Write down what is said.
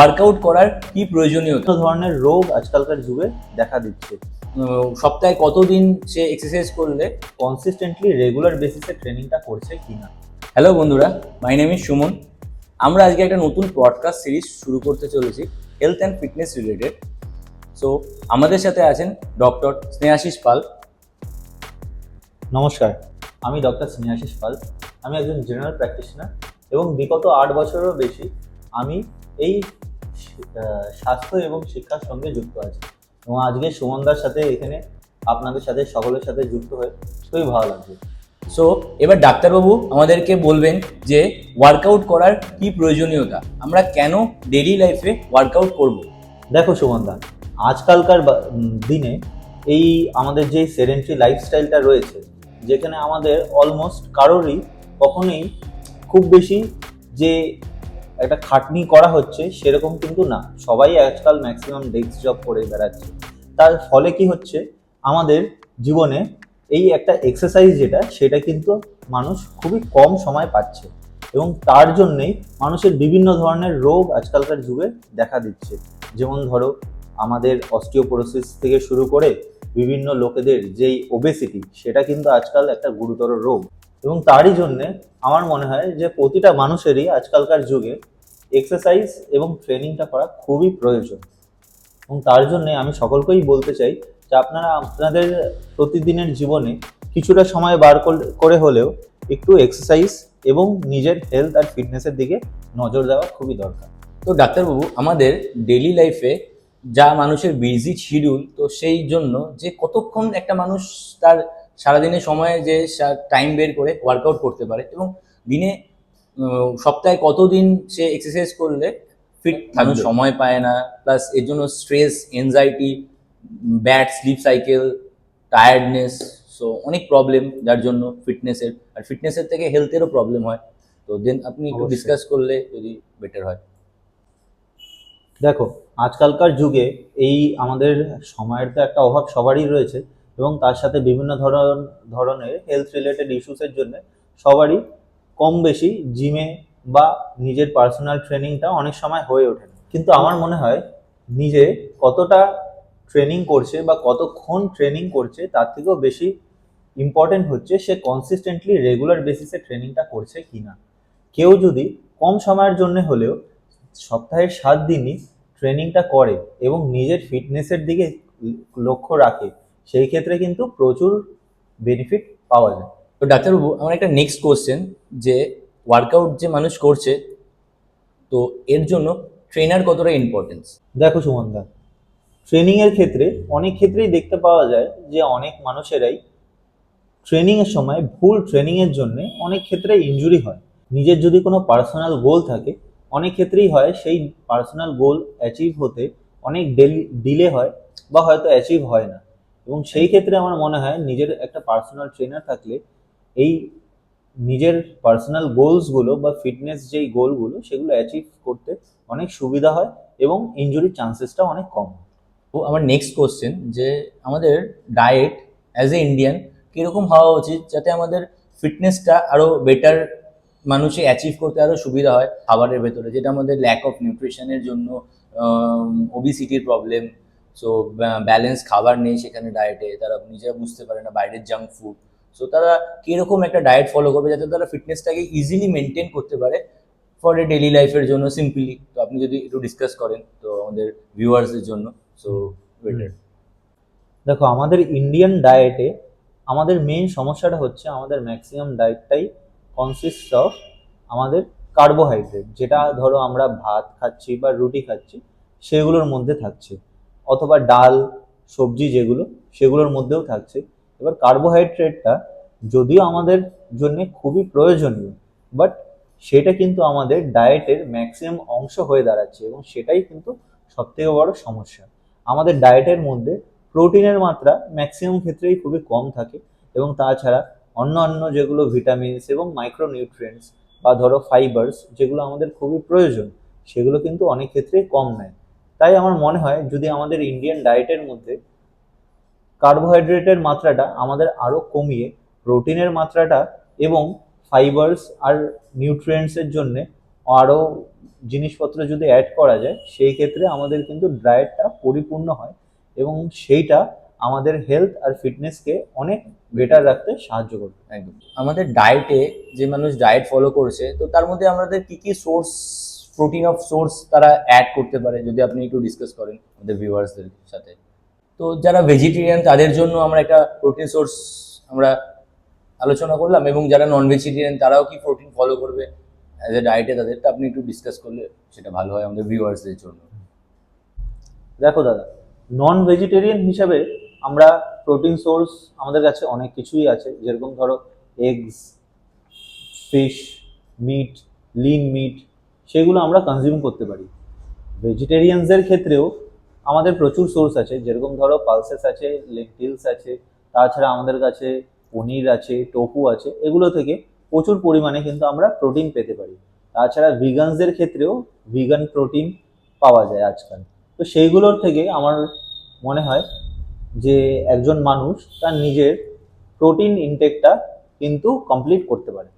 Workout করার কি প্রয়োজনীয়তা? বিভিন্ন ধরনের রোগ আজকালকার যুগে দেখা দিচ্ছে। সপ্তাহে কতদিন সে এক্সারসাইজ করলে? কনসিস্টেন্টলি রেগুলার বেসিসে ট্রেনিংটা করছে কিনা। হ্যালো বন্ধুরা, মাই নেম ইজ সুমন। আমরা আজকে একটা নতুন পডকাস্ট সিরিজ শুরু করতে চলেছি health and fitness related. So আমাদের সাথে আছেন ডক্টর স্নেহাশিস পাল। নমস্কার, আমি ডক্টর স্নেহাশিস পাল। আমি একজন জেনারেল প্র্যাকটিশনার এবং বিগত 8 বছরেরও বেশি আমি এই স্বাস্থ্য এবং শিক্ষার সঙ্গে যুক্ত আছি। এবং আজকে সুমনদার সাথে এখানে আপনাদের সাথে সকলের সাথে যুক্ত হয়ে খুবই ভালো লাগছে। সো এবার ডাক্তারবাবু আমাদেরকে বলবেন যে ওয়ার্কআউট করার কি প্রয়োজনীয়তা, আমরা কেন ডেইলি লাইফে ওয়ার্কআউট করব। দেখো সুমনদা, আজকালকার দিনে এই আমাদের যে সেডেন্টারি লাইফস্টাইলটা রয়েছে, যেখানে আমাদের অলমোস্ট কারোরই কখনোই খুব বেশি যে একটা খাটনি করা হচ্ছে সেরকম কিন্তু না। সবাই আজকাল ম্যাক্সিমাম ডেস্ক জব করে বেড়াচ্ছে। তার ফলে কি হচ্ছে, আমাদের জীবনে এই একটা এক্সারসাইজ সেটা কিন্তু মানুষ খুবই কম সময় পাচ্ছে এবং তার জন্যেই মানুষের বিভিন্ন ধরনের রোগ আজকালকার যুগে দেখা দিচ্ছে। যেমন ধরো, আমাদের অস্টিওপোরোসিস থেকে শুরু করে বিভিন্ন লোকেদের যেই ওবেসিটি, সেটা কিন্তু আজকাল একটা গুরুতর রোগ। এবং তারই জন্যে আমার মনে হয় যে প্রতিটা মানুষেরই আজকালকার যুগে এক্সারসাইজ এবং ট্রেনিংটা করা খুবই প্রয়োজন। এবং তার জন্যে আমি সকলকেই বলতে চাই যে আপনারা আপনাদের প্রতিদিনের জীবনে কিছুটা সময় বার করে হলেও একটু এক্সারসাইজ এবং নিজের হেলথ আর ফিটনেসের দিকে নজর দেওয়া খুবই দরকার। তো ডাক্তারবাবু, আমাদের ডেইলি লাইফে যা মানুষের বিজি শিডিউল, তো সেই জন্য যে কতক্ষণ একটা মানুষ তার সারাদিনের সময়ে যে টাইম বের করে ওয়ার্কআউট করতে পারে, এবং দিনে সপ্তাহে কতদিন সে এক্সারসাইজ করলে ফিট মানুষ সময় পায় না, প্লাস এর জন্য stress, anxiety, bad sleep cycle, tiredness, so অনেক প্রবলেম, যার জন্য ফিটনেসের থেকে হেলথেরও প্রবলেম হয়। তো দেন আপনি একটু অবশ্যই। ডিসকাস করলে যদি বেটার হয়। দেখো, আজকালকার যুগে এই আমাদের সময়ের তো একটা অভাব সবারই রয়েছে এবং তার সাথে বিভিন্ন ধরনের হেলথ রিলেটেড ইস্যুসের জন্য সবারই কম বেশি জিমে বা নিজের পার্সোনাল ট্রেনিংটা অনেক সময় হয়ে ওঠে না। কিন্তু আমার মনে হয় নিজে কতটা ট্রেনিং করছে বা কতক্ষণ ট্রেনিং করছে তার থেকেও বেশি ইম্পর্টেন্ট হচ্ছে সে কনসিস্টেন্টলি রেগুলার বেসিসে ট্রেনিংটা করছে কিনা। কেউ যদি কম সময়ের জন্য হলেও সপ্তাহের 7 দিনই ট্রেনিংটা করে এবং নিজের ফিটনেসের দিকে লক্ষ্য রাখে, সেই ক্ষেত্রে কিন্তু প্রচুর বেনিফিট পাওয়া যায়। তো ডাক্তারবাবু, আমার একটা নেক্সট কোশ্চেন, যে ওয়ার্কআউট যে মানুষ করছে, তো এর জন্য ট্রেনার কতটা ইম্পর্টেন্স? দেখো সুমনদা, ট্রেনিংয়ের ক্ষেত্রে অনেক ক্ষেত্রেই দেখতে পাওয়া যায় যে অনেক মানুষেরাই ট্রেনিংয়ের সময় ভুল ট্রেনিংয়ের জন্য অনেক ক্ষেত্রে ইনজুরি হয়। নিজের যদি কোনো পার্সোনাল গোল থাকে, অনেক ক্ষেত্রেই হয় সেই পার্সোনাল গোল অ্যাচিভ হতে অনেক ডিলে হয় বা হয়তো অ্যাচিভ হয় না। এবং সেই ক্ষেত্রে আমার মনে হয় নিজের একটা পার্সোনাল ট্রেনার থাকলে এই নিজের পার্সোনাল গোলসগুলো বা ফিটনেস যেই গোলগুলো সেগুলো অ্যাচিভ করতে অনেক সুবিধা হয় এবং ইনজুরির চান্সেসটা অনেক কম হয়। তো আমার নেক্সট কোশ্চেন, যে আমাদের ডায়েট অ্যাজ এ ইন্ডিয়ান কীরকম হওয়া উচিত যাতে আমাদের ফিটনেসটা আরও বেটার মানুষে অ্যাচিভ করতে আরও সুবিধা হয় খাবারের ভেতরে, যেটা আমাদের ল্যাক অফ নিউট্রিশনের জন্য ওবিসিটির প্রবলেম। সো ব্যালেন্স খাবার নেই সেখানে ডায়েটে, তারা নিজেরা বুঝতে পারে না, বাইরের জাঙ্ক ফুড। সো তারা কীরকম একটা ডায়েট ফলো করবে যাতে তারা ফিটনেসটাকে ইজিলি মেনটেন করতে পারে ফর এ ডেইলি লাইফের জন্য সিম্পলি। তো আপনি যদি একটু ডিসকাস করেন তো আমাদের ভিউয়ার্সদের জন্য, সো বেটার। দেখো, আমাদের ইন্ডিয়ান ডায়েটে আমাদের মেইন সমস্যাটা হচ্ছে আমাদের ম্যাক্সিমাম ডায়েটটাই কনসিস্ট অফ আমাদের কার্বোহাইড্রেট, যেটা ধরো আমরা ভাত খাচ্ছি বা রুটি খাচ্ছি সেগুলোর মধ্যে থাকছে, অথবা ডাল সবজি যেগুলো সেগুলোর মধ্যেও থাকছে। এবার কার্বোহাইড্রেটটা যদিও আমাদের জন্য খুবই প্রয়োজনীয়, বাট সেটা কিন্তু আমাদের ডায়েটের ম্যাক্সিমাম অংশ হয়ে দাঁড়াচ্ছে এবং সেটাই কিন্তু সবথেকে বড় সমস্যা। আমাদের ডায়েটের মধ্যে প্রোটিনের মাত্রা ম্যাক্সিমাম ক্ষেত্রেই খুবই কম থাকে এবং তাছাড়া অন্যান্য যেগুলো ভিটামিনস এবং মাইক্রোনিউট্রিয়েন্টস বা ধরো ফাইবার্স যেগুলো আমাদের খুবই প্রয়োজন, সেগুলো কিন্তু অনেক ক্ষেত্রেই কম নেয়। তাই আমার মনে হয় যদি আমাদের ইন্ডিয়ান ডায়েটের মধ্যে কার্বোহাইড্রেটের মাত্রাটা আমাদের আরও কমিয়ে প্রোটিনের মাত্রাটা এবং ফাইবার্স আর নিউট্রিয়েন্টসের জন্য আরও জিনিসপত্র যদি অ্যাড করা যায় সেই ক্ষেত্রে আমাদের কিন্তু ডায়েটটা পরিপূর্ণ হয় এবং সেইটা আমাদের হেলথ আর ফিটনেসকে অনেক বেটার রাখতে সাহায্য করবে। একদম। আমাদের ডায়েটে যে মানুষ ডায়েট ফলো করছে, তো তার মধ্যে আমাদের কি কি সোর্স, প্রোটিন অফ সোর্স তারা অ্যাড করতে পারে, যদি আপনি একটু ডিসকাস করেন আমাদের ভিউয়ার্সদের সাথে। তো যারা ভেজিটেরিয়ান তাদের জন্য আমরা একটা প্রোটিন সোর্স আমরা আলোচনা করলাম, এবং যারা নন ভেজিটেরিয়ান তারাও কি প্রোটিন ফলো করবে অ্যাজ এ ডায়েটে, তাদেরটা আপনি একটু ডিসকাস করলে সেটা ভালো হয় আমাদের ভিউয়ার্সদের জন্য। দেখো দাদা, নন ভেজিটেরিয়ান হিসাবে আমরা প্রোটিন সোর্স আমাদের কাছে অনেক কিছুই আছে, যেরকম ধরো eggs, fish, meat, lean meat, সেগুলো আমরা কনজিউম করতে পারি। ভেজিটেরিয়ানসদের ক্ষেত্রেও আমাদের প্রচুর সোর্স আছে, যেরকম ধরো পালসেস আছে, লেন্টিলস আছে, তাছাড়া আমাদের কাছে পনির আছে, টোফু আছে, এগুলো থেকে প্রচুর পরিমাণে কিন্তু আমরা প্রোটিন পেতে পারি। তাছাড়া ভিগানসদের ক্ষেত্রেও ভিগান প্রোটিন পাওয়া যায় আজকাল। তো সেইগুলোর থেকে আমার মনে হয় যে একজন মানুষ তার নিজের প্রোটিন ইনটেকটা কিন্তু কমপ্লিট করতে পারে।